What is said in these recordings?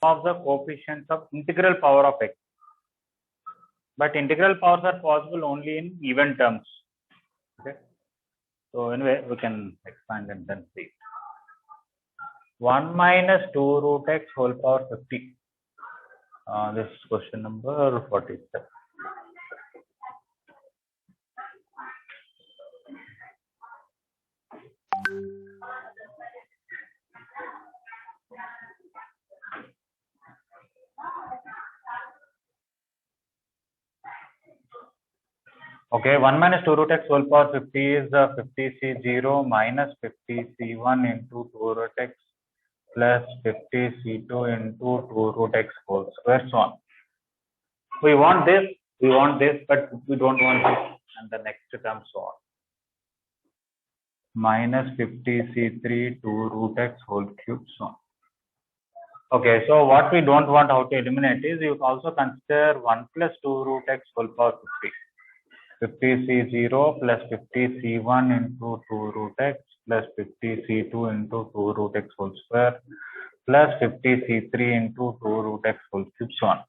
of the coefficients of integral power of x. But integral powers are possible only in even terms. Okay. So anyway, we can expand and then see. 1 minus 2 root x whole power 50. This is question number 47. Okay, 1 minus 2 root x whole power 50 is 50c0 minus 50c1 into 2 root x plus 50c2 into 2 root x whole square, so on. We want this, but we don't want this, and the next term, so on. Minus 50c3 2 root x whole cube, so on. Okay, so what we don't want how to eliminate is you also consider 1 plus 2 root x whole power 50. 50c0 plus 50c1 into 2 root x plus 50c2 into 2 root x whole square plus 50c3 into 2 root x whole cube, so on.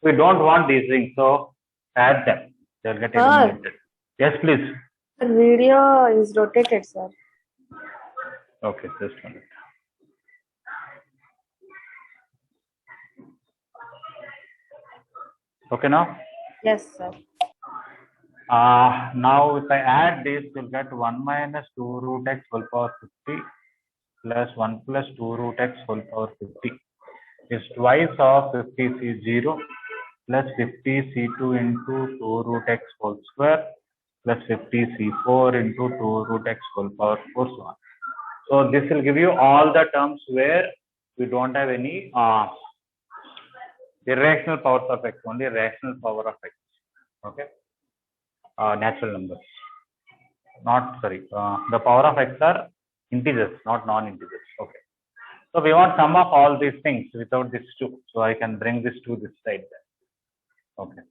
We don't want these things, so add them. They'll get eliminated. Yes, please. The video is rotated, sir. Okay, just a minute. Okay, now? Yes, sir. Now if I add this, you'll get 1 minus 2 root x whole power 50 plus 1 plus 2 root x whole power 50 is twice of 50c0 plus 50c2 into 2 root x whole square plus 50c4 into 2 root x whole power 4, so on. So this will give you all the terms where we don't have any irrational powers of x, only rational power of x. Okay. Natural numbers. The power of x are integers, not non-integers. Okay. So we want sum of all these things without this 2. So I can bring this to this side there. Okay.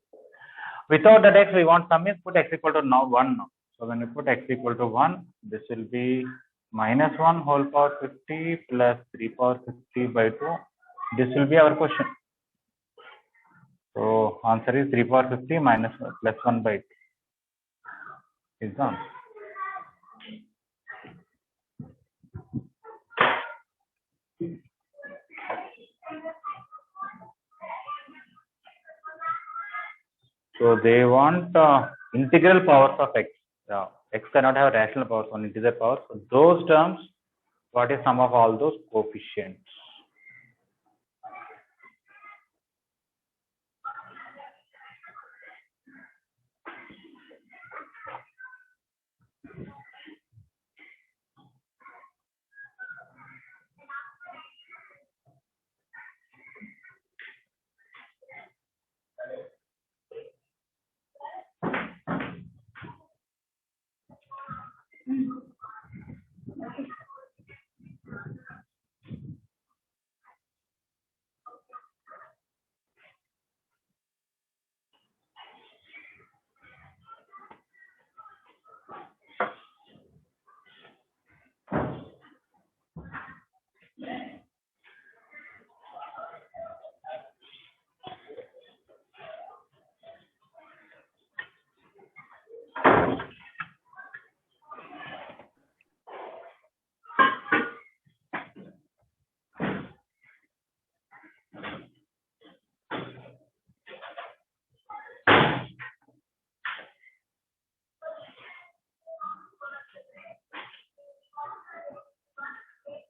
Without that x, we want sum is put x equal to 1 now. So when you put x equal to 1, this will be minus 1 whole power 50 plus 3 power 50 by 2. This will be our question. So answer is 3 power 50 minus plus 1 by 2. Is the answer. So they want integral powers of x. X cannot have rational powers, only integer powers. So those terms, what is sum of all those coefficients?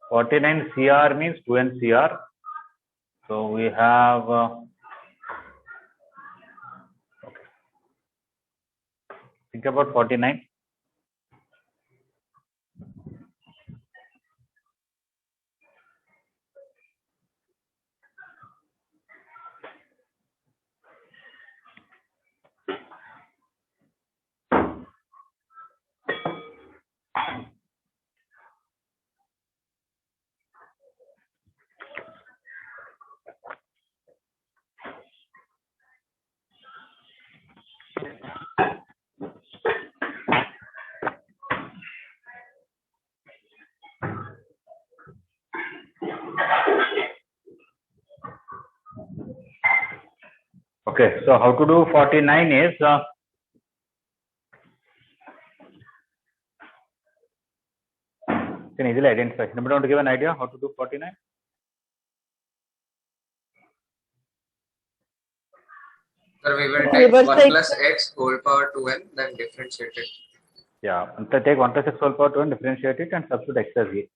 (49 CR means 2 NCR. So we have okay. Think about 49. Okay, so how to do 49 is you can easily identify. Anybody want to give an idea how to do 49? Sir, we will take 1 plus x whole power 2n, then differentiate it. Yeah, take 1 plus x whole power 2n, differentiate it, and substitute x as a.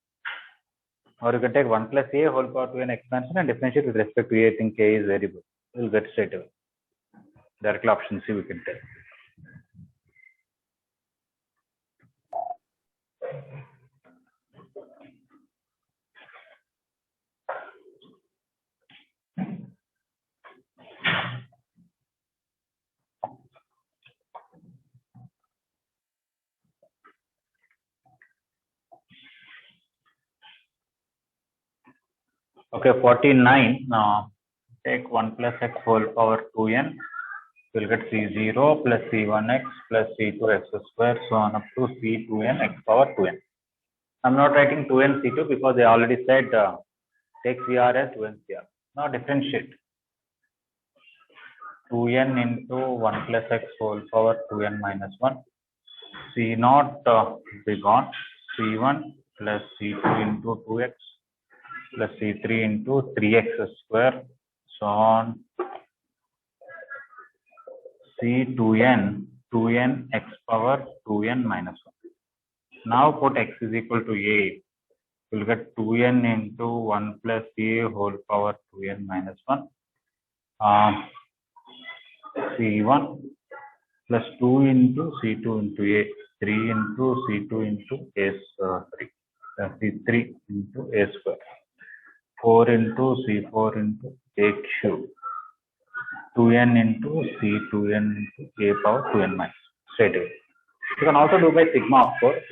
Or you can take 1 plus a whole power 2n expansion and differentiate with respect to a. Think a is variable. We'll get straight away. Directly option C we can take. Okay, 49. Take 1 plus x whole power 2n. We'll get C0 plus C1x plus C2x square, so on up to C2n x power 2n. I'm not writing 2n C2 because they already said take CR as 2n CR. Now differentiate. 2n into 1 plus x whole power 2n minus 1. C0 be gone. C1 plus C2 into 2x plus C3 into 3x square, so on C2n 2n x power 2n minus 1. Now put x is equal to a. We'll get 2n into 1 plus a whole power 2n minus 1. C1 plus 2 into C2 into a. 3 into C2 into a 3. C3 into a square. 4 into C4 into a cube. 2n into C2n into a power 2n minus. Straight away. You can also do by sigma, of course.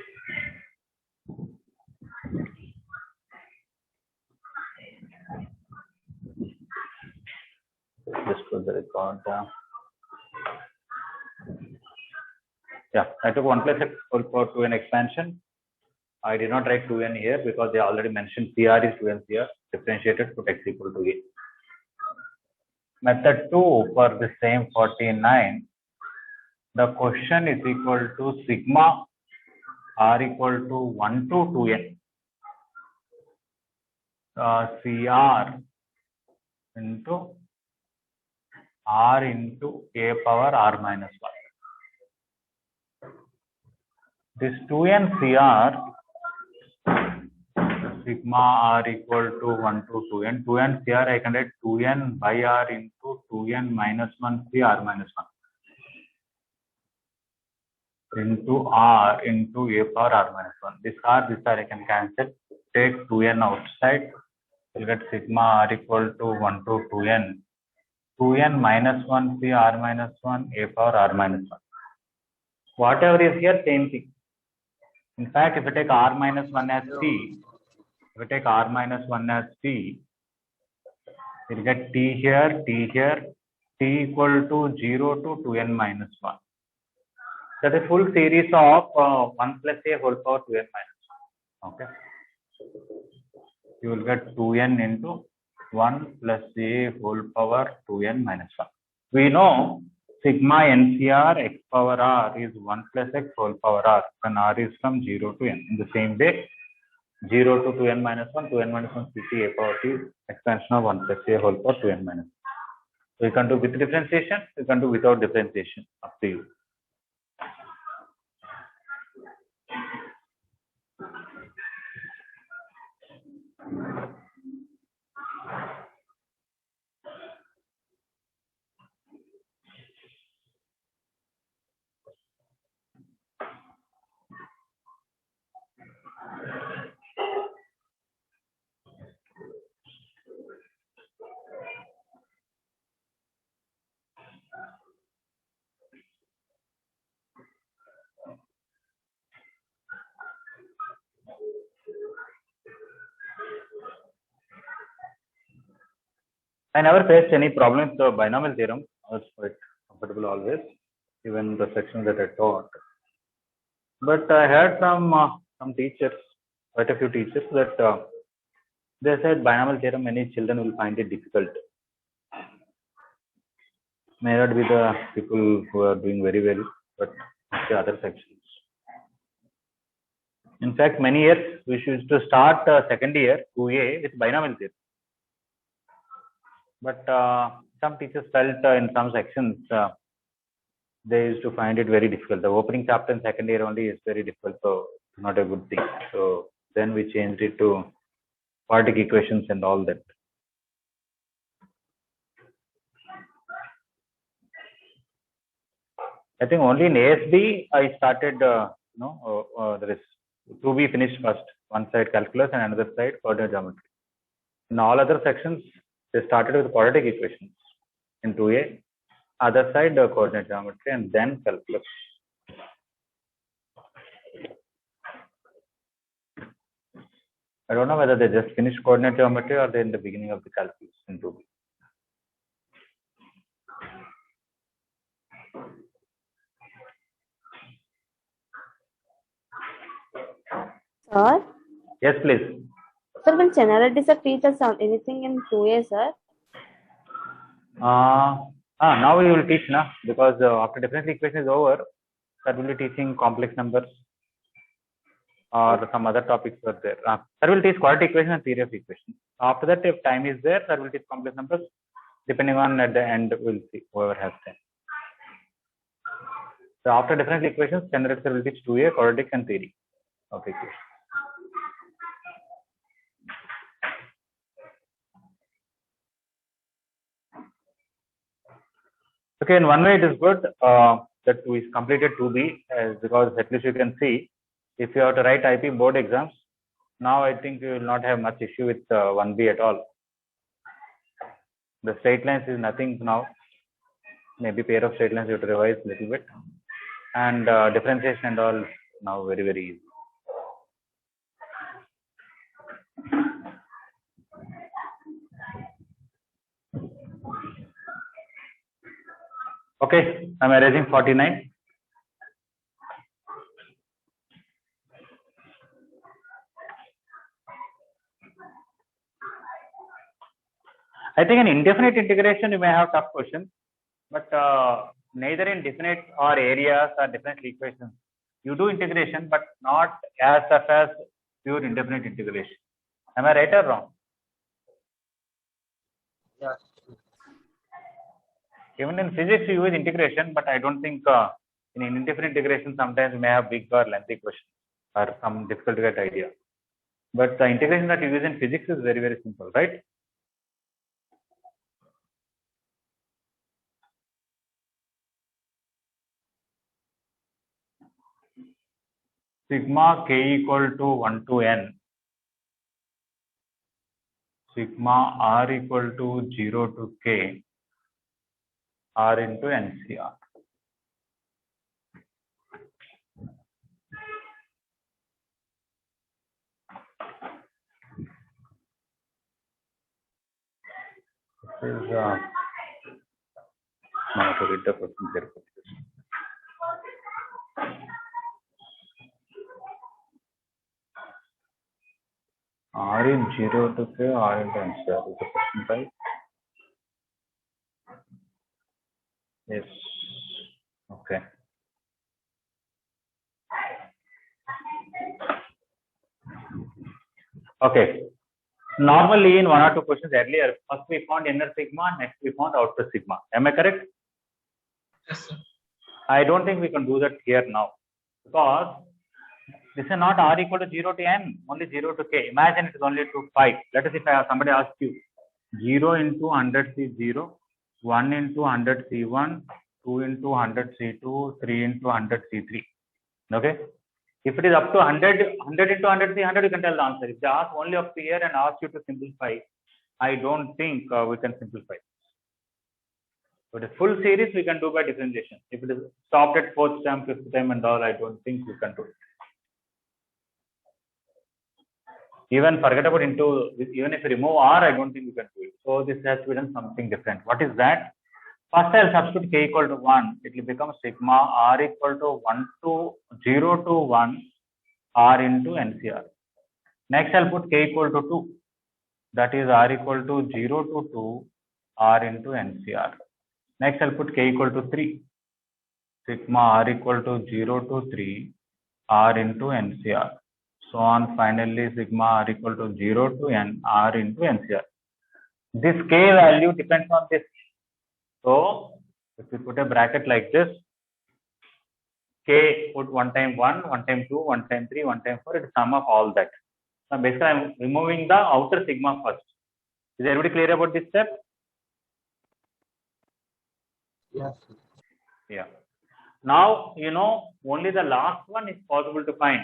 Just put the record. Yeah, I took 1 plus x whole power 2n expansion. I did not write 2n here because they already mentioned CR is 2n CR. Differentiated, put x equal to a. Method 2 for the same 49. The question is equal to sigma r equal to 1 to 2n. CR into r into a power r minus 1. This 2n CR sigma r equal to 1 to 2n. 2n CR I can write 2n by r into 2n minus 1 CR minus 1 into r into a power r minus 1. This r I can cancel. Take 2n outside. We'll get sigma r equal to 1 to 2n. 2n minus 1 CR minus 1 a power r minus 1. Whatever is here, same thing. In fact, if I take r minus 1 as t, if I take r minus 1 as t, we'll get t here, t equal to 0 to 2n minus 1. That is full series of 1 plus a whole power 2n minus 1. Okay. You will get 2n into 1 plus a whole power 2n minus 1. We know sigma NCR x power r is 1 plus x whole power r, when r is from 0 to n. In the same way, 0 to 2n minus 1, 2n minus 1 ct a power t, expansion of 1 plus a whole power 2n minus 1. So you can do with differentiation, you can do without differentiation, up to you. I never faced any problem with the binomial theorem. I was quite comfortable always, even the section that I taught. But I heard from some teachers, quite a few teachers, that they said binomial theorem, many children will find it difficult. May not be the people who are doing very well, but the other sections. In fact, many years we used to start second year 2A with binomial theory. But some teachers felt in some sections they used to find it very difficult. The opening chapter in second year only is very difficult, so it's not a good thing. So then we changed it to quadratic equations and all that. I think only in ASB I started, there is 2B finished first, one side calculus and another side coordinate geometry. In all other sections, they started with quadratic equations in 2A, other side coordinate geometry, and then calculus. I don't know whether they just finished coordinate geometry or they're in the beginning of the calculus in 2B. Sir? Yes, please. Sir, will generality sir teach us anything in 2A, sir? Now we will teach now, because after differential equation is over, sir will be teaching complex numbers or some other topics were there. Sir will teach quadratic equation and theory of equations. After that, if time is there, sir will teach complex numbers. Depending on at the end, we'll see whoever has time. So after differential equations, generality sir will teach 2A, quadratic and theory of equations. Okay, in one way it is good that we completed 2B, because at least you can see if you have to write IP board exams, now I think you will not have much issue with 1B at all. The straight lines is nothing now. Maybe pair of straight lines you have to revise a little bit, and differentiation and all now very, very easy. Okay, I'm erasing 49. I think in indefinite integration you may have tough questions, but neither in definite or areas or differential equations. You do integration, but not as tough as pure indefinite integration. Am I right or wrong? Yeah. Even in physics you use integration, but I don't think in indefinite integration sometimes you may have big or lengthy questions or some difficult to get idea. But the integration that you use in physics is very, very simple, right? Sigma k equal to 1 to n, sigma r equal to 0 to k, r into NCR. This is now to read the question carefully. R is 0 to k, r into NCR is the question, right? Yes. Okay. Okay. Normally in one or two questions earlier, first we found inner sigma, next we found outer sigma. Am I correct? Yes, sir. I don't think we can do that here now, because this is not r equal to 0 to n, only 0 to k. Imagine it is only to 5. Let us say if somebody asks you 0 into 100 C0, 1 into 100 C1, 2 into 100 C2, 3 into 100 C3. Okay. If it is up to 100 into 100 C100, you can tell the answer. If they ask only up to here and ask you to simplify, I don't think we can simplify. But a full series we can do by differentiation. If it is stopped at 4th term, 5th term and all, I don't think we can do it. Even forget about even if you remove r, I don't think we can do it. So this has to be done something different. What is that? First I'll substitute k equal to 1. It will become sigma r equal to 0 to 1 r into NCR. Next I'll put k equal to 2. That is r equal to 0 to 2 r into NCR. Next, I'll put k equal to 3. Sigma r equal to 0 to 3 r into NCR. So on, finally, sigma r equal to 0 to n r into NCR. This k value depends on this. So if we put a bracket like this, k put 1 time 1, 1 time 2, 1 time 3, 1 time 4, it's sum of all that. Now basically I'm removing the outer sigma first. Is everybody clear about this step? Yes. Yeah. Now, you know, only the last one is possible to find.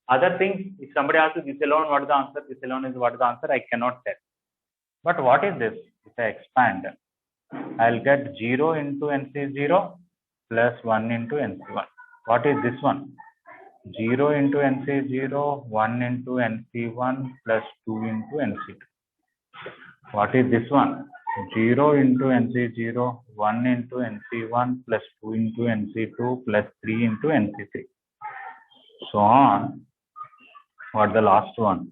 Other things, if somebody asks this alone, what is the answer? This alone is what is the answer? I cannot tell. But what is this? If I expand, I'll get 0 into NC0 plus 1 into NC1. What is this one? 0 into NC0, 1 into NC1 plus 2 into NC2. What is this one? 0 into NC0, 1 into NC1 plus 2 into NC2 plus 3 into NC3. So on. What the last one?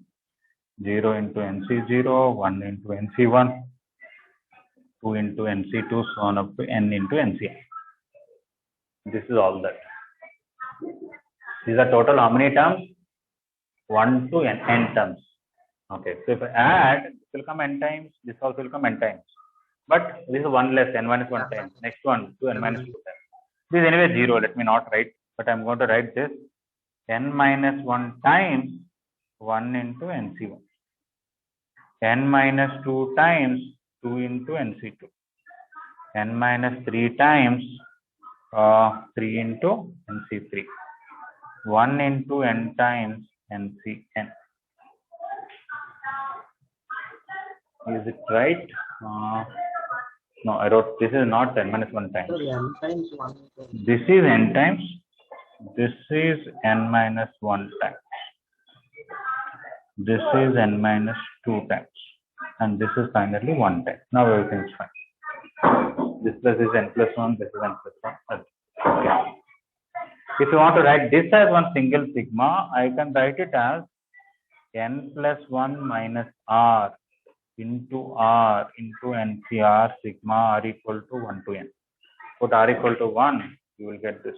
0 into NC0, 1 into NC1, 2 into NC2, so on up to n into NCN. This is all that. These are total how many terms? 1 to n terms. Okay, so if I add, this will come n times, this also will come n times. But this is 1 less, n minus 1 times. Next one, 2 n minus 2 times. This is anyway 0, let me not write, but I'm going to write this n minus 1 times 1 into NC1. n minus 2 times 2 into NC2. n minus 3 times 3 into NC3. 1 into n times NCN. Is it right? No, I wrote this is not n minus 1 times. N times 1. This is n times. This is n minus 1 times. This is n minus 2 times. And this is finally 1 time. Now everything is fine. This plus is n plus 1, this is n plus 1. Okay. If you want to write this as one single sigma, I can write it as n plus 1 minus r into NCR sigma r equal to 1 to n. Put r equal to 1, you will get this.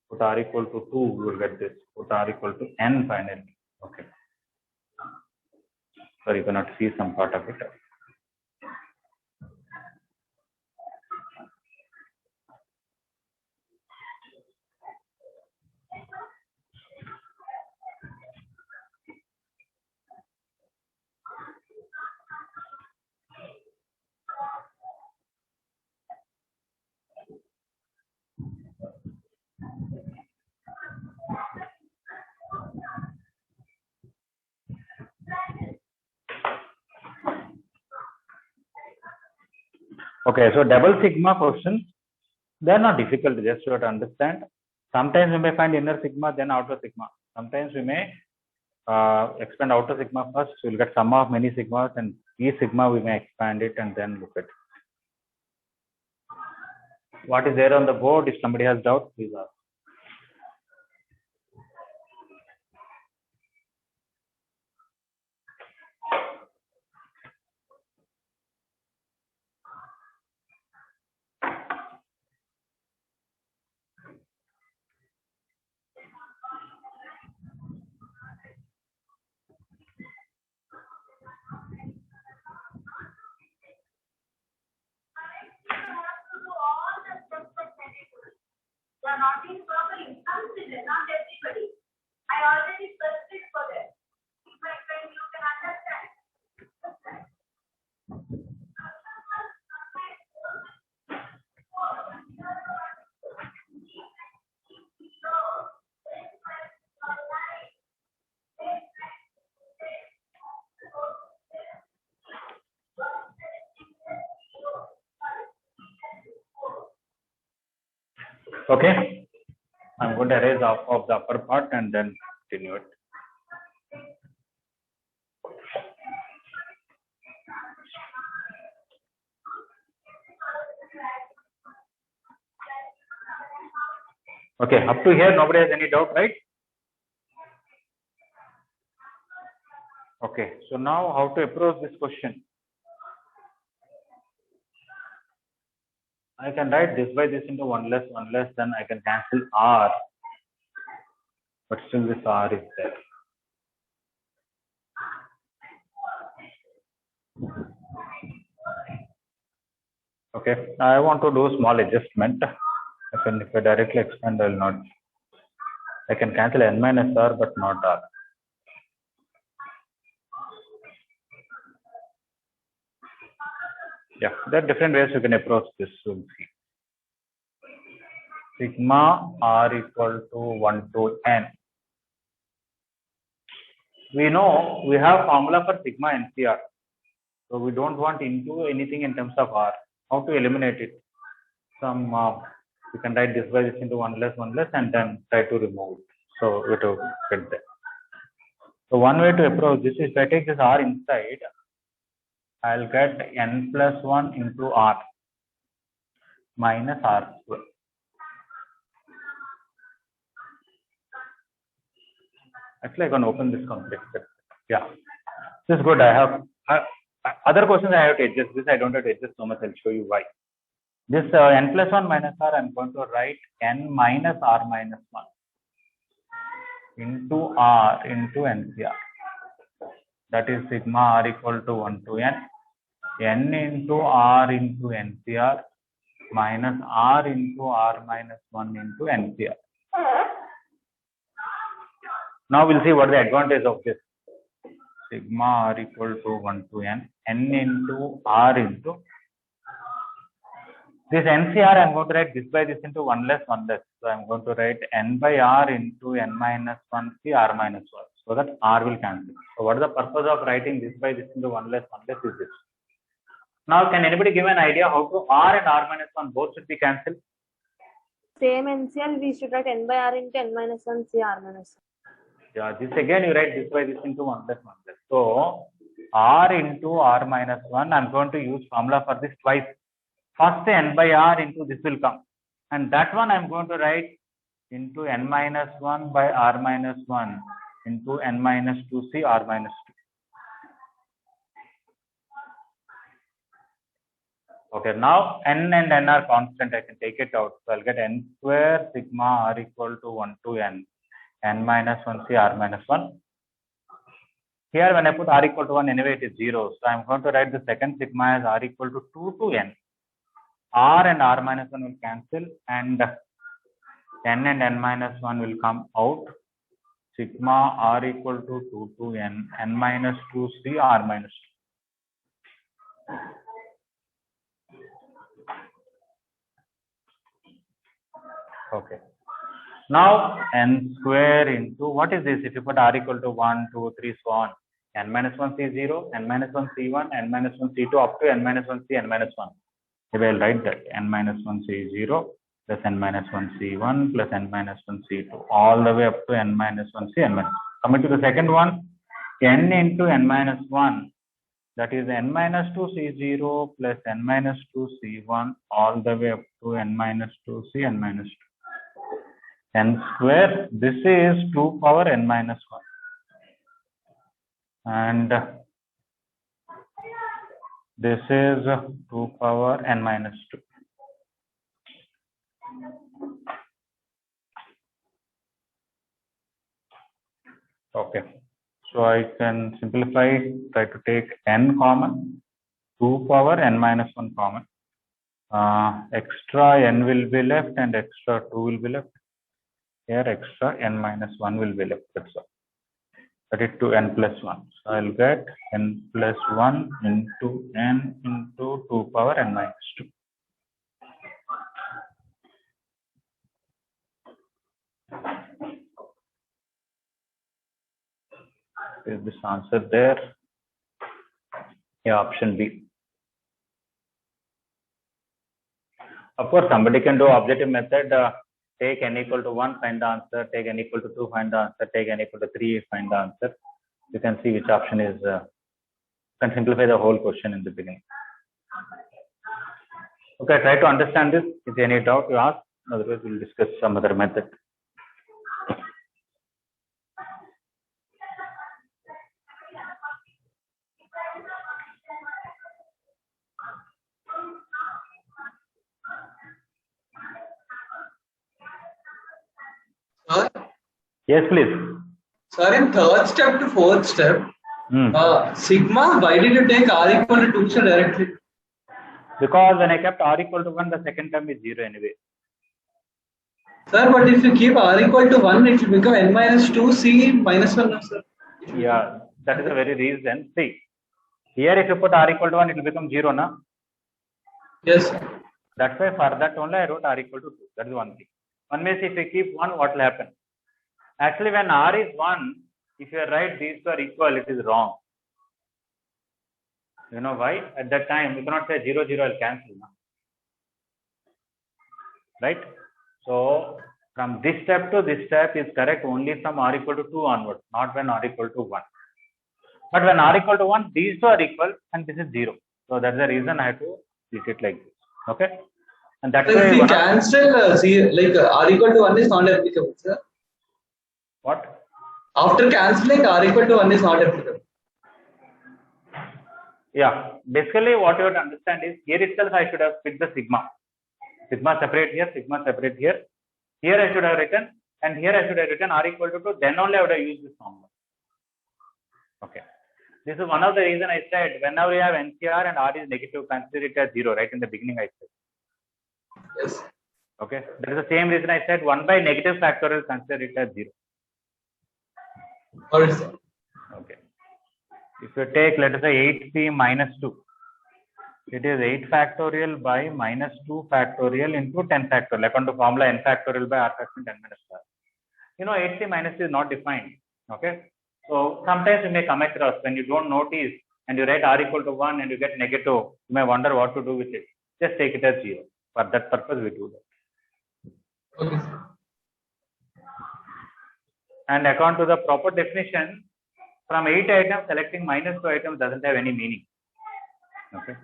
Put r equal to 2, you will get this. Put r equal to n finally. Okay. Sorry, you cannot see some part of it. Okay, so double sigma questions, they are not difficult, just you have to understand. Sometimes we may find inner sigma, then outer sigma. Sometimes we may expand outer sigma first, so we'll get sum of many sigmas, and each sigma we may expand it and then look at it. What is there on the board? If somebody has doubt, please ask. They are not being properly considered, not everybody. I already specified for that. My friend, you can understand. Okay, I'm going to erase off of the upper part and then continue it. Okay, up to here, nobody has any doubt, right? Okay, so now how to approach this question? I can write this by this into 1 less, then I can cancel R, but still this R is there. Okay, I want to do small adjustment. If I directly expand, I will not. I can cancel n minus R, but not R. Yeah, there are different ways you can approach this. We'll see. Sigma R equal to 1 to n. We know we have formula for sigma NCR. So we don't want into anything in terms of R. How to eliminate it? You can write this by this into 1 less, and then try to remove it. So we to get that. So one way to approach this is if I take this R inside, I'll get n plus 1 into R minus R square. Actually, I can open this complex. Yeah, this is good. I have other questions I have to adjust. This I don't have to adjust so much. I'll show you why. This n plus 1 minus R, I'm going to write n minus R minus 1 into R into NCR. That is sigma R equal to 1 to n into R into NCR minus R into R minus 1 into NCR. Now we'll see what the advantage of this. Sigma R equal to 1 to n into R into this NCR. I'm going to write this by this into 1 less. So I'm going to write n by R into n minus 1 C R minus 1, so that R will cancel. So what is the purpose of writing this by this into 1 less is this. Now can anybody give an idea how to R and R minus 1 both should be cancelled? Same NCR, we should write n by R into n minus 1 C R minus 1. Yeah, this again you write this by this into 1 less. So R into R minus 1, I'm going to use formula for this twice. First n by R into this will come, and that one I'm going to write into n minus 1 by R minus 1 into n minus 2 C R minus 2. Okay, now n and n are constant. I can take it out. So I'll get n square sigma R equal to 1 to n minus 1 C R minus 1. Here when I put R equal to 1, anyway it is 0. So I'm going to write the second sigma as R equal to 2 to n. R and R minus 1 will cancel, and n and n minus 1 will come out. Sigma R equal to 2 to n minus 2 C R minus 2. Okay. Now n square into, what is this? If you put R equal to 1, 2, 3, so on, n minus 1 C0, n minus 1 C1, n minus 1 C2 up to n minus 1 C n minus 1. I will write that n minus 1 C0 plus n minus 1 C1 plus n minus 1 C2 all the way up to n minus 1 C n minus 1. Coming to the second one, n into n minus 1, that is n minus 2 C0 plus n minus 2 C1 all the way up to n minus 2 C n minus 2. N square, this is 2 power n minus 1, and this is 2 power n minus 2. Okay, so I can simplify, try to take n common, 2 power n minus 1 common. Extra n will be left and extra 2 will be left. Here extra n minus 1 will be left. That's all. That is to n plus 1. So I'll get n plus 1 into n into 2 power n minus 2. Is this answer there? Yeah, option B. Of course, somebody can do objective method. Take n equal to 1, find the answer. Take n equal to 2, find the answer. Take n equal to 3, find the answer. You can see which option is, can simplify the whole question in the beginning. Okay, try to understand this. If any doubt you ask, otherwise we'll discuss some other method. Yes, please. Sir, in third step to fourth step, sigma, why did you take r equal to 2 directly? Because when I kept r equal to 1, the second term is 0 anyway. Sir, but if you keep r equal to 1, it will become n minus 2 c minus 1, sir. Yeah, that is the very reason. See, here if you put r equal to 1, it will become 0, na? Yes. That's why for that only I wrote r equal to 2. That is one thing. One means if we keep 1, what will happen? Actually, when r is 1, if you write these two are equal, it is wrong. You know why? At that time, you cannot say 0, 0 will cancel. Na? Right? So, from this step to this step is correct only from r equal to 2 onwards, not when r equal to 1. But when r equal to 1, these two are equal and this is 0. So, that's the reason I have to treat it like this. Okay? And that's So why if we cancel r equal to 1 is not applicable, sir. What? After cancelling, r equal to 1 is not applicable. Yeah. Basically, what you have to understand is here itself I should have picked the sigma. Sigma separate here, sigma separate here. Here I should have written, and here I should have written r equal to 2. Then only I would have used this formula. Okay. This is one of the reasons I said whenever you have NCR and r is negative, consider it as 0. Right in the beginning, I said. Yes. Okay. That is the same reason I said 1 by negative factorial, consider it as 0. What is that? Okay. If you take, let us say 8c minus 2, it is 8 factorial by minus 2 factorial into 10 factorial. According to formula n factorial by r factorial 10 minus r. You know, 8c minus is not defined. Okay. So sometimes you may come across when you don't notice and you write r equal to 1 and you get negative, you may wonder what to do with it. Just take it as 0. For that purpose, we do that. Okay. And according to the proper definition, from 8 items, selecting minus 2 items doesn't have any meaning. Okay.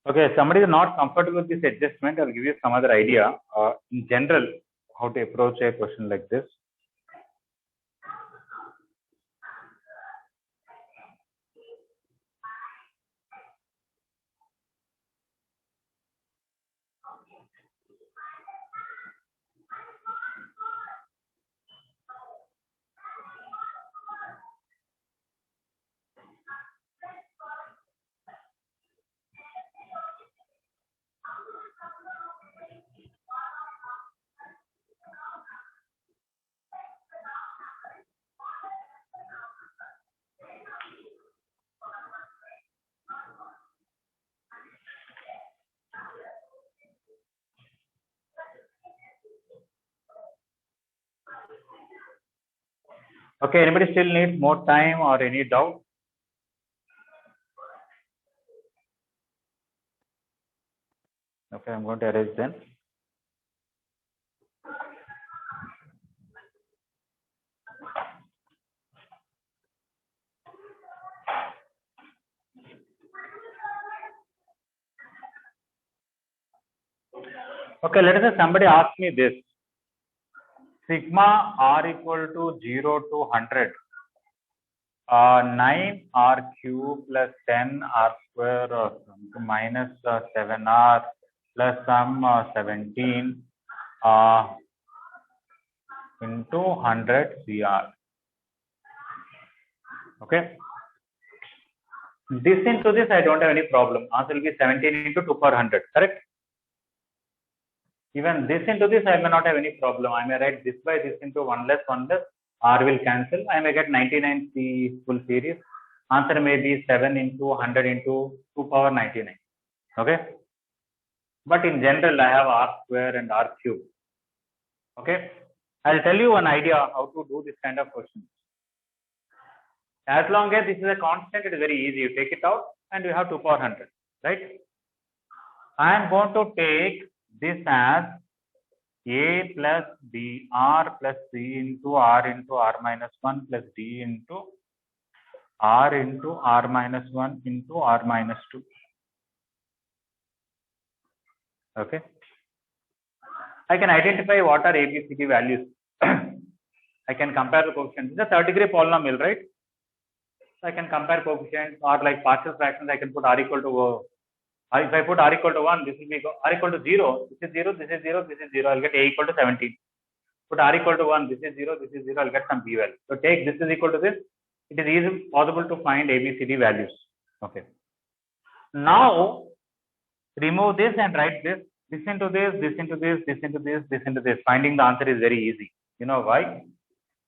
Okay, somebody is not comfortable with this adjustment, I'll give you some other idea. In general, how to approach a question like this. Okay, anybody still needs more time or any doubt? Okay, I'm going to erase then. Okay, let us say somebody asks me this. Sigma r equal to 0 to 100. 9 r cube plus 10 r square minus 7 r plus some 17 into 100 cr. Okay. This into this I don't have any problem. Answer will be 17 into 2 power 100. Correct. Even this into this I may not have any problem. I may write this by this into 1 less r will cancel. I may get 99c full series. Answer may be 7 into 100 into 2 power 99. Okay. But in general, I have r square and r cube. Okay. I'll tell you one idea how to do this kind of questions. As long as this is a constant, it is very easy. You take it out and you have 2 power 100. Right. I am going to take this as a plus b r plus c into r minus 1 plus d into r minus 1 into r minus 2. Okay. I can identify what are ABCD values. I can compare the coefficients. It's a third degree polynomial, right? So I can compare coefficients, or like partial fractions, I can put r equal to, if I put r equal to 1, this will be r equal to 0, this is 0, this is 0, this is 0, I'll get a equal to 17. Put r equal to 1, this is 0, this is 0, I'll get some p value. So take this is equal to this, it is easily possible to find ABCD values. Okay. Now remove this and write this into this, this into this, this into this, this into this. Finding the answer is very easy. You know why?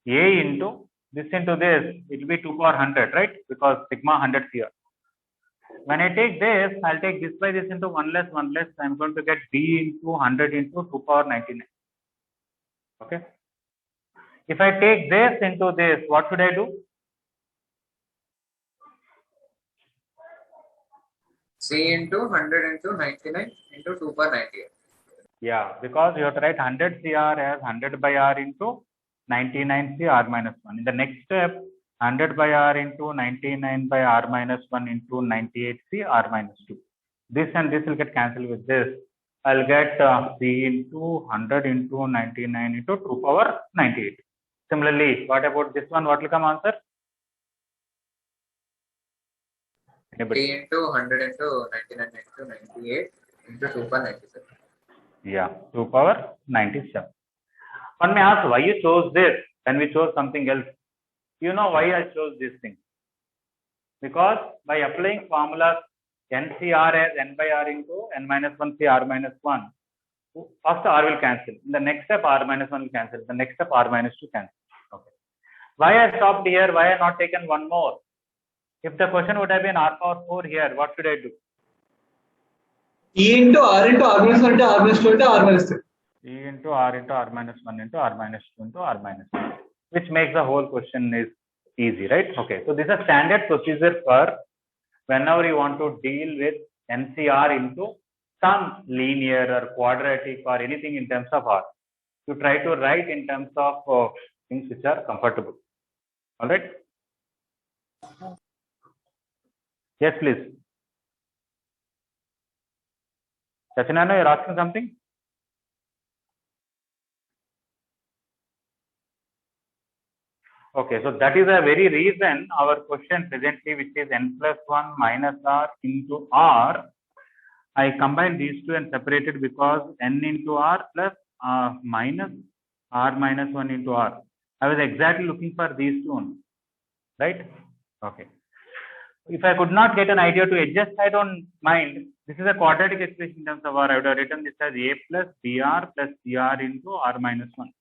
A into this into this, it will be 2 power 100, right? Because sigma 100 here. When I take this, I'll take this by this into 1 less, I'm going to get b into 100 into 2 power 99. Okay. If I take this into this, what should I do? C into 100 into 99 into 2 power 98. Yeah, because you have to write 100 CR as 100 by R into 99 CR minus 1. In the next step, 100 by R into 99 by R minus 1 into 98 CR minus 2. This and this will get cancelled with this. I'll get C into 100 into 99 into 2 power 98. Similarly, what about this one? What will come answer? Anybody? T into 100 into 99 into 98 into 2 power 97. Yeah, 2 power 97. One may ask why you chose this when we chose something else. You know why I chose this thing? Because by applying formulas NCR as n by r into n minus 1 C r minus 1, first r will cancel. In the next step r minus 1 will cancel. The next step r minus 2 cancel. Okay. Why I stopped here? Why I not taken one more? If the question would have been r power 4 here, what should I do? E into r minus 1 into r minus 2 into r minus 3. E into r minus 1 into r minus 2 into r minus 3, which makes the whole question is easy, right? Okay, so this is a standard procedure for whenever you want to deal with NCR into some linear or quadratic or anything in terms of r. You try to write in terms of things which are comfortable. All right? Yes, please. Sachinano, you're asking something? Okay, so that is a very reason our question presently, which is n plus 1 minus r into r, I combined these two and separated because n into r plus minus r minus 1 into r. I was exactly looking for these two only, right? Okay. If I could not get an idea to adjust, I don't mind. This is a quadratic expression in terms of r. I would have written this as a plus br plus cr into r minus 1.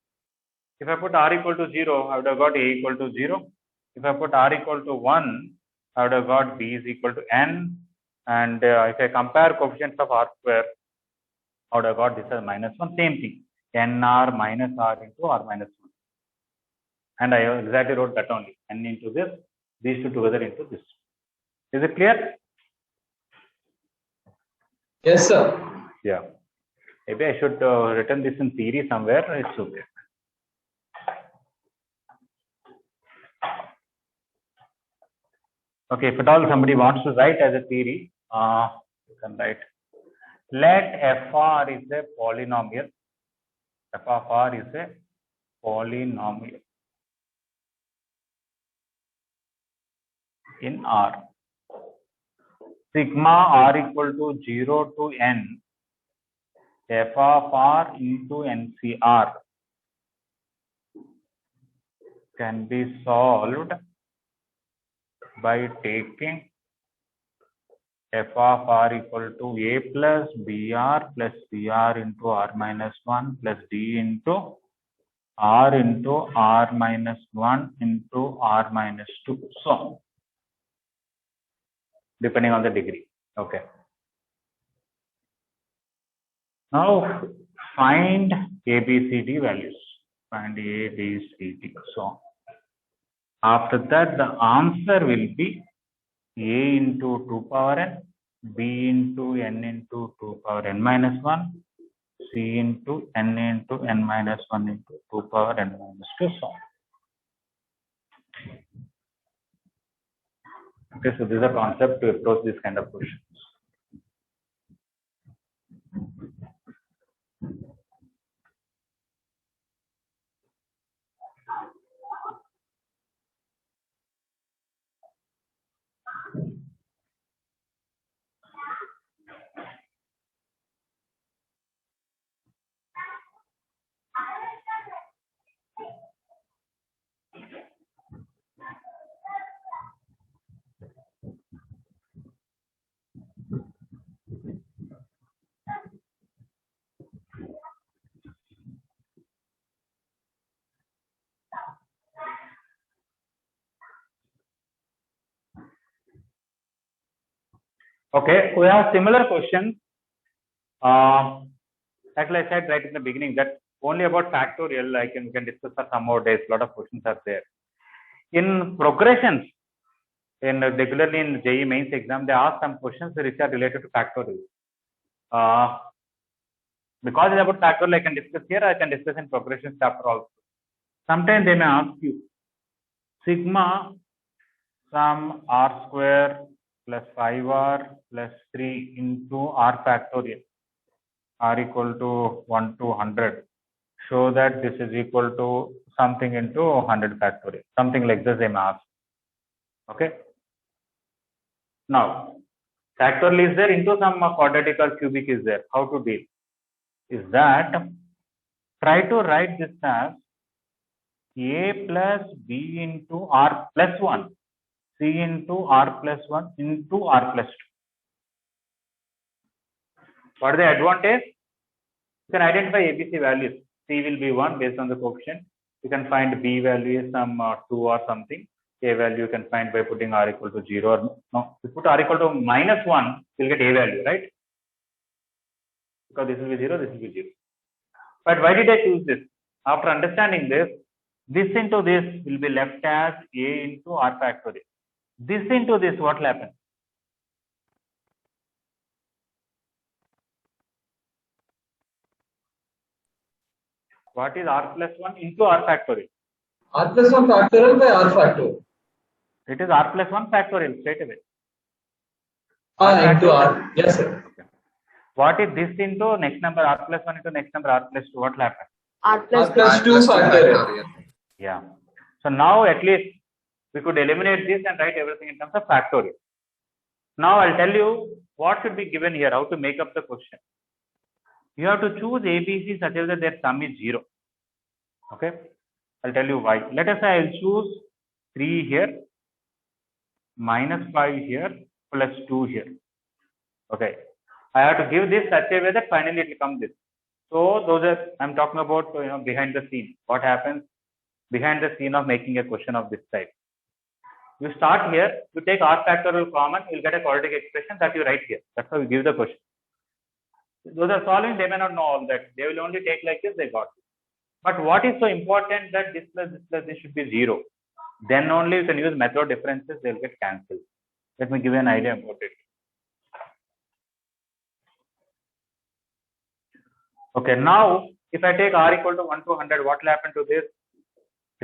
If I put r equal to 0, I would have got a equal to 0. If I put r equal to 1, I would have got b is equal to n. And if I compare coefficients of r square, I would have got this as minus 1. Same thing, nr minus r into r minus 1. And I exactly wrote that only. N into this, these two together into this. Is it clear? Yes, sir. Yeah. Maybe I should written this in theory somewhere. It's okay. Okay, if at all somebody wants to write as a theory, you can write. Let fr is a polynomial. F of r is a polynomial in R. Sigma r equal to 0 to n f of r into NCR can be solved by taking f of r equal to a plus br plus cr into r minus 1 plus d into r minus 1 into r minus 2. So, depending on the degree. Okay. Now, find ABCD values. Find ABCD. So, after that, the answer will be a into 2 power n, b into n into 2 power n minus 1, c into n minus 1 into 2 power n minus 2. So, okay, so this is a concept to approach this kind of questions. Okay, we have similar questions. Actually, I said right in the beginning that only about factorial we can discuss for some more days. A lot of questions are there. In progressions, regularly in JEE mains exam, they ask some questions which are related to factorial. Because it's about factorial, I can discuss here. I can discuss in progressions chapter also. Sometimes they may ask you sigma sum r square plus 5r plus 3 into r factorial r equal to 1 to 100. Show that this is equal to something into 100 factorial. Something like this they may ask. Okay. Now, factorial is there into some quadratic or cubic is there. How to deal? Is that try to write this as a plus b into r plus 1, c into r plus 1 into r plus 2. What is the advantage? You can identify ABC values. C will be 1 based on the coefficient. You can find B value is some 2 or something. A value you can find by putting r equal to 0 or no. If you put r equal to minus 1, you'll get A value, right? Because this will be 0, this will be 0. But why did I choose this? After understanding this into this will be left as A into r factorial. This into this, what will happen? What is r plus 1 into r factorial? R plus 1 factorial by r factorial. It is r plus 1 factorial straight away. Into r. Yes, sir. Okay. What is this into next number r plus 1 into next number r plus 2? What will happen? R plus R plus 2 factorial. Yeah. So now at least we could eliminate this and write everything in terms of factorial. Now I'll tell you what should be given here, how to make up the question. You have to choose ABC such that their sum is 0. Okay. I'll tell you why. Let us say I'll choose 3 here, minus 5 here, plus 2 here. Okay. I have to give this such a way that finally it will come this. So those are, I'm talking about behind the scene. What happens behind the scene of making a question of this type? You start here, you take r factorial common, you'll get a quadratic expression that you write here. That's how you give the question. Those are solving, they may not know all that. They will only take like this, they got it. But what is so important that this plus this should be 0. Then only you can use method differences, they'll get cancelled. Let me give you an idea about it. Okay, now if I take r equal to 1 to 100, what will happen to this?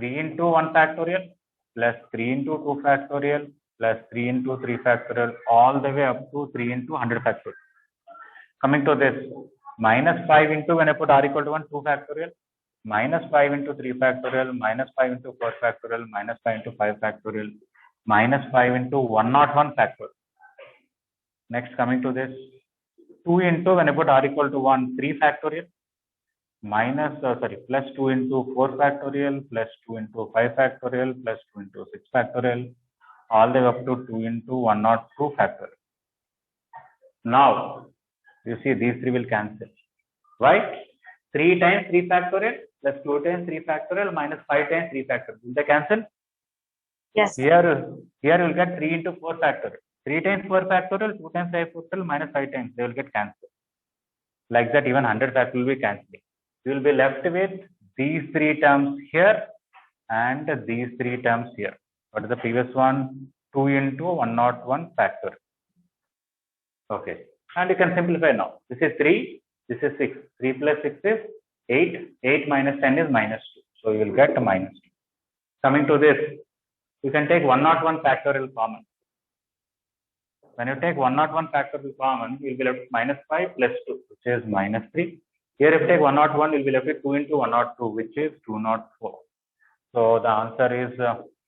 3 into 1 factorial plus 3 into 2 factorial plus 3 into 3 factorial all the way up to 3 into 100 factorial. Coming to this, minus 5 into, when I put r equal to 1, 2 factorial, minus 5 into 3 factorial, minus 5 into 4 factorial, minus 5 into 5 factorial, minus 5 into 101 factorial. Next, coming to this, 2 into, when I put r equal to 1, 3 factorial, plus 2 into 4 factorial, plus 2 into 5 factorial, plus 2 into 6 factorial, all the way up to 2 into 102 factorial. Now, you see these 3 will cancel. Why? 3 times 3 factorial plus 2 times 3 factorial minus 5 times 3 factorial. Will they cancel? Yes. Here you will get 3 into 4 factorial. 3 times 4 factorial, 2 times 5 factorial minus 5 times. They will get cancelled. Like that, even 100 factorial will be cancelling. You will be left with these 3 terms here and these 3 terms here. What is the previous one? 2 into 101 factorial. Okay. And you can simplify now. This is 3, this is 6. 3 plus 6 is 8. 8 minus 10 is minus 2. So you will get minus 2. Coming to this, you can take 101 factorial common. When you take 101 factorial common, you will be left with minus 5 plus 2, which is minus 3. Here, if you take 101, you will be left with 2 into 102, which is 204. So the answer is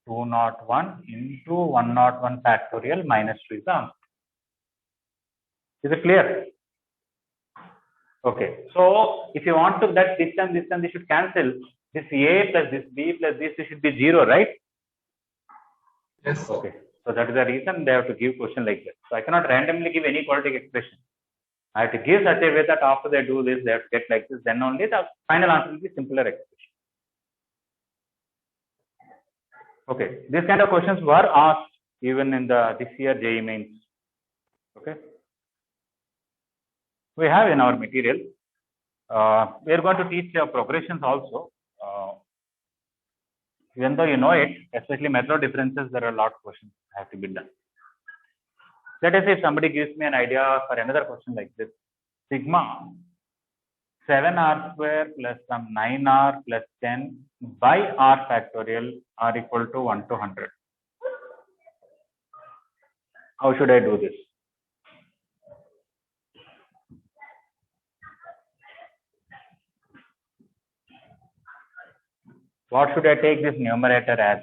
201 into 101 factorial minus 2 is the answer. Is it clear? Okay. So if you want to that this and this should cancel. This A plus this B plus this should be 0, right? Yes. Okay. So that is the reason they have to give question like that. So I cannot randomly give any quadratic expression. I have to give such a way that after they do this, they have to get like this. Then only the final answer will be simpler expression. Okay. These kind of questions were asked even in the this year JEE mains. Okay. We have in our material, we are going to teach progressions also. Even though you know it, especially method differences, there are a lot of questions that have to be done. Let us say if somebody gives me an idea for another question like this. Sigma 7r square plus some 9r plus 10 by r factorial are equal to 1 to 100. How should I do this? What should I take this numerator as?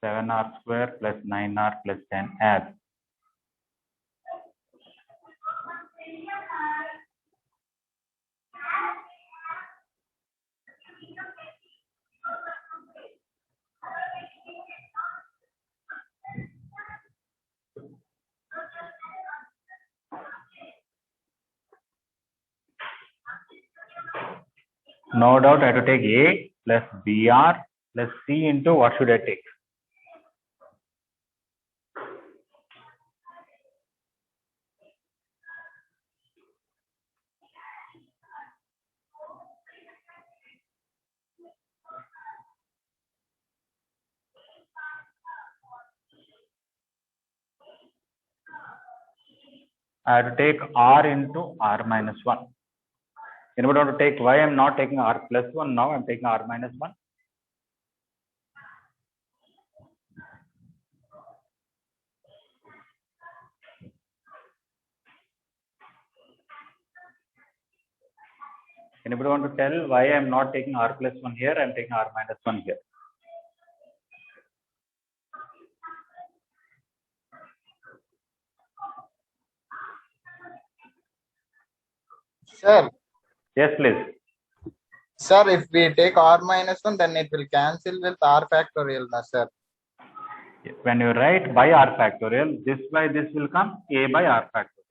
7r square plus 9r plus 10 as? No doubt I have to take A plus BR plus C into what should I take? I have to take R into R minus 1. Anybody want to take why I am not taking R plus 1 now? I am taking R minus 1. Anybody want to tell why I am not taking R plus 1 here? I am taking R minus 1 here. Sir. Yes, please. Sir, if we take R minus 1, then it will cancel with R factorial, sir. When you write by R factorial, this by this will come A by R factorial.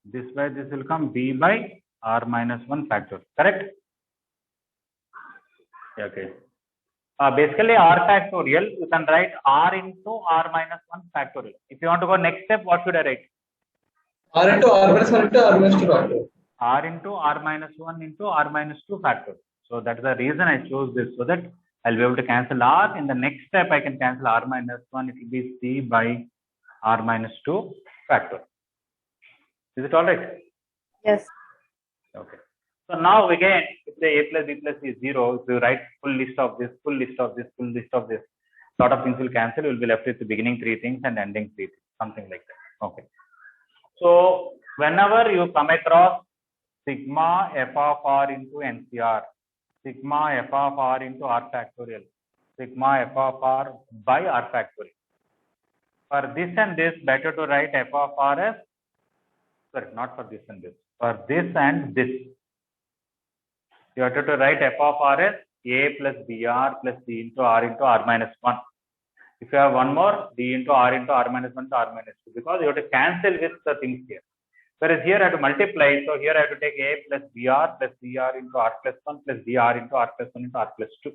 This by this will come B by R minus 1 factorial. Correct? Okay. Basically, R factorial, you can write R into R minus 1 factorial. If you want to go next step, what should I write? R into R minus 1 into R minus 2 factorial. R into R minus 1 into R minus 2 factorial. So that is the reason I chose this, so that I'll be able to cancel R. In the next step, I can cancel R minus 1. It will be C by R minus 2 factorial. Is it all right? Yes. Okay. So now again, if the A plus B plus C is 0, if you write full list of this, full list of this, full list of this, lot of things will cancel. You will be left with the beginning 3 things and ending 3 things, something like that. Okay. So whenever you come across sigma f of r into NCR, sigma f of r into r factorial, sigma f of r by r factorial. For this and this, better to write f of r as, sorry, not for this and this, for this and this. You have to write f of r as a plus br plus c into r minus 1. If you have one more, d into r minus 1 to r minus 2, because you have to cancel with the things here. Whereas here I have to multiply, so here I have to take a plus br plus cr into r plus 1 plus dr into r plus 1 into r plus 2.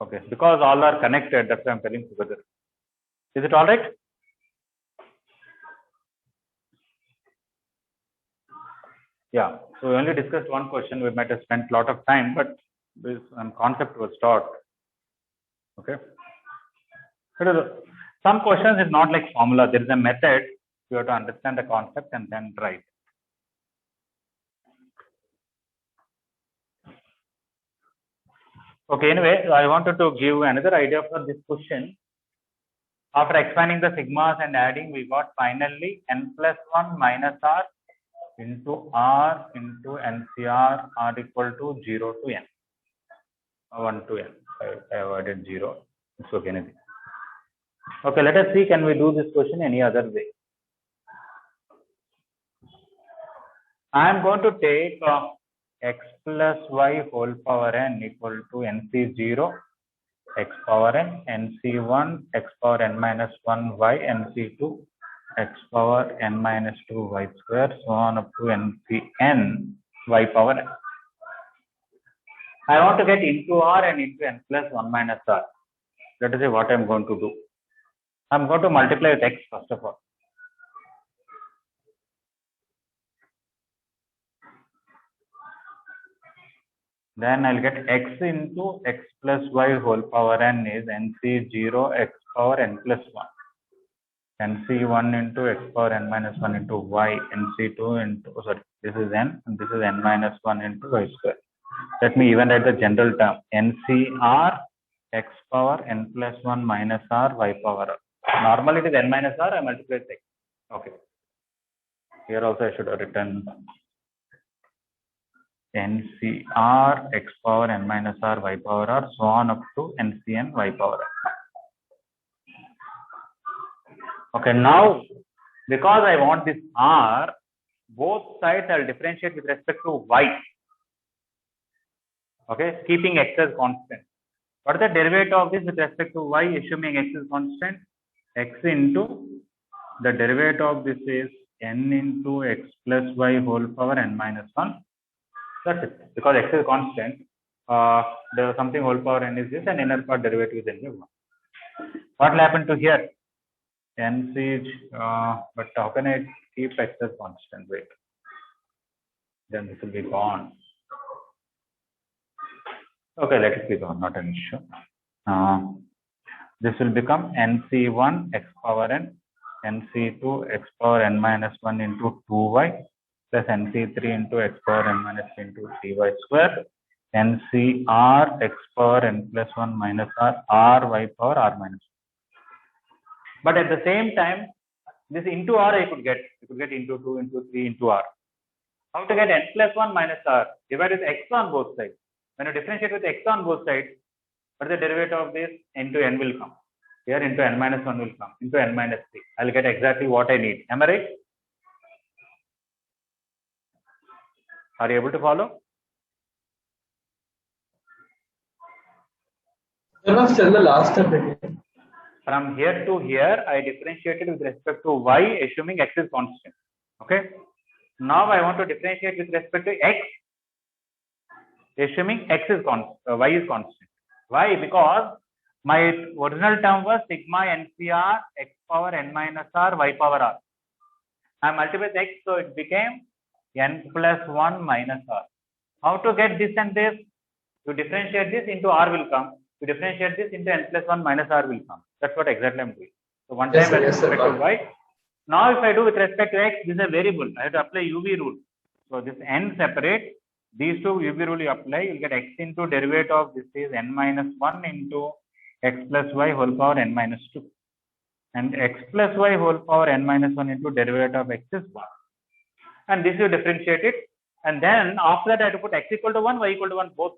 Okay, because all are connected, that's why I'm telling together. Is it all right? Yeah, so we only discussed one question. We might have spent a lot of time, but this concept was taught. Okay. Some questions is not like formula. There is a method. You have to understand the concept and then write. Okay, anyway, I wanted to give another idea for this question. After expanding the sigmas and adding, we got finally n plus 1 minus r into NCR are equal to 0 to n. 1 to n. I avoided 0. It's okay, anything. Okay, let us see, can we do this question any other way? I am going to take x plus y whole power n equal to nc0 x power n, nc1 x power n minus 1 y, nc2 x power n minus 2 y square, so on up to ncn y power n. I want to get into r and into n plus 1 minus r. Let us say what I am going to do. I am going to multiply with x first of all. Then I'll get x into x plus y whole power n is nc0 x power n plus 1. nc1 into x power n minus 1 into y, nc2 into, this is n and this is n minus 1 into y square. Let me even write the general term, ncr x power n plus 1 minus r y power r. Normally it is n minus r, I multiply with x. Okay. Here also I should have written ncr x power n minus r y power r, so on up to ncn y power r. Okay, now because I want this r, both sides I'll differentiate with respect to y. Okay, keeping x as constant. What is the derivative of this with respect to y, assuming x is constant? X into the derivative of this is n into x plus y whole power n minus 1. That's it. Because x is constant, there is something whole power n is this, and inner part derivative is n is 1. What will happen to here? N is, but how can I keep x as constant? Wait. Then this will be gone. Okay, let it be gone, not an issue. This will become nc1 x power n, nc2 x power n minus 1 into 2y plus nc3 into x power n minus 3 into 3y square, ncr x power n plus 1 minus r y power r minus 1. But at the same time, this into r I could get. You could get into 2 into 3 into r. How to get n plus 1 minus r? Divide with x on both sides. When you differentiate with x on both sides, what is the derivative of this? Into n will come. Here into n minus 1 will come. Into n minus 3. I will get exactly what I need. Am I right? Are you able to follow? Tell the last step again. From here to here, I differentiated with respect to y, assuming x is constant. Okay. Now I want to differentiate with respect to x, assuming x is constant, y is constant. Why? Because my original term was sigma ncr x power n minus r y power r. I multiplied with x, so it became n plus 1 minus r. How to get this and this? To differentiate this into r will come. To differentiate this into n plus 1 minus r will come. That's what exactly I'm doing. So one time with respect to y. Now if I do with respect to x, this is a variable. I have to apply UV rule. So this n separate. These two UV rule you apply, you'll get x into derivative of this is n minus 1 into x plus y whole power n minus 2. And x plus y whole power n minus 1 into derivative of x is 1. And this you differentiate it. And then after that I have to put x equal to 1, y equal to 1 both.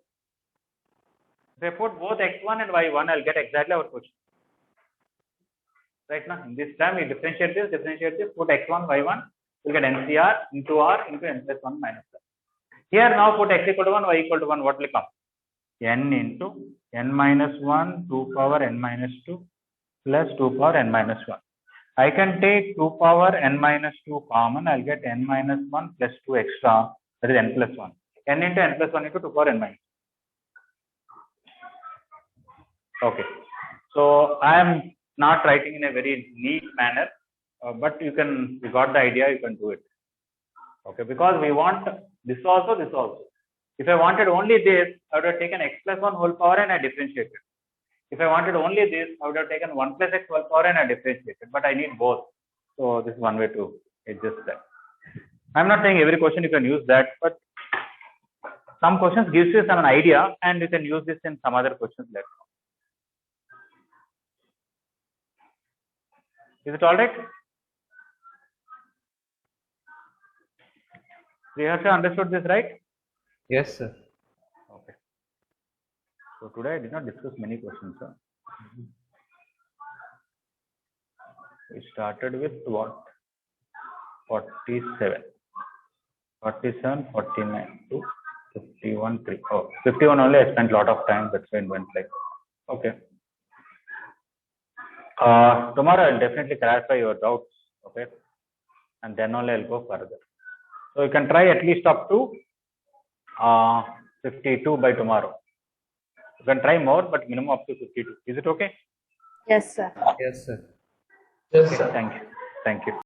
If I put both x1 and y1, I'll get exactly our question. Right now, in this time, we differentiate this, put x1, y1, we'll get ncr into r into n plus 1 minus 1. Here now put x equal to 1, y equal to 1, what will come? N into n minus 1, 2 power n minus 2 plus 2 power n minus 1. I can take 2 power n minus 2 common, I'll get n minus 1 plus 2 extra, that is n plus 1. N into n plus 1 into 2 power n minus 1. Okay. So I am not writing in a very neat manner, but you got the idea, you can do it. Okay, because we want this also, this also. If I wanted only this, I would have taken x plus 1 whole power and I differentiated. If I wanted only this, I would have taken 1 plus x whole power and I differentiated, but I need both. So this is one way to adjust that. I'm not saying every question you can use that, but some questions gives you some idea and you can use this in some other questions later. Is it all right? Rehearsal understood this, right? Yes, sir. Okay. So today I did not discuss many questions, sir. We started with what? 47. 47, 49, to 51, 3. Oh, 51 only I spent a lot of time, that's why it went like. Okay. Tomorrow I'll definitely clarify your doubts, okay? And then only I'll go further. So you can try at least up to 52 by tomorrow. You can try more, but minimum up to 52. Is it okay? Yes, sir. Yes, sir. Yes, Okay, sir. thank you. Thank you.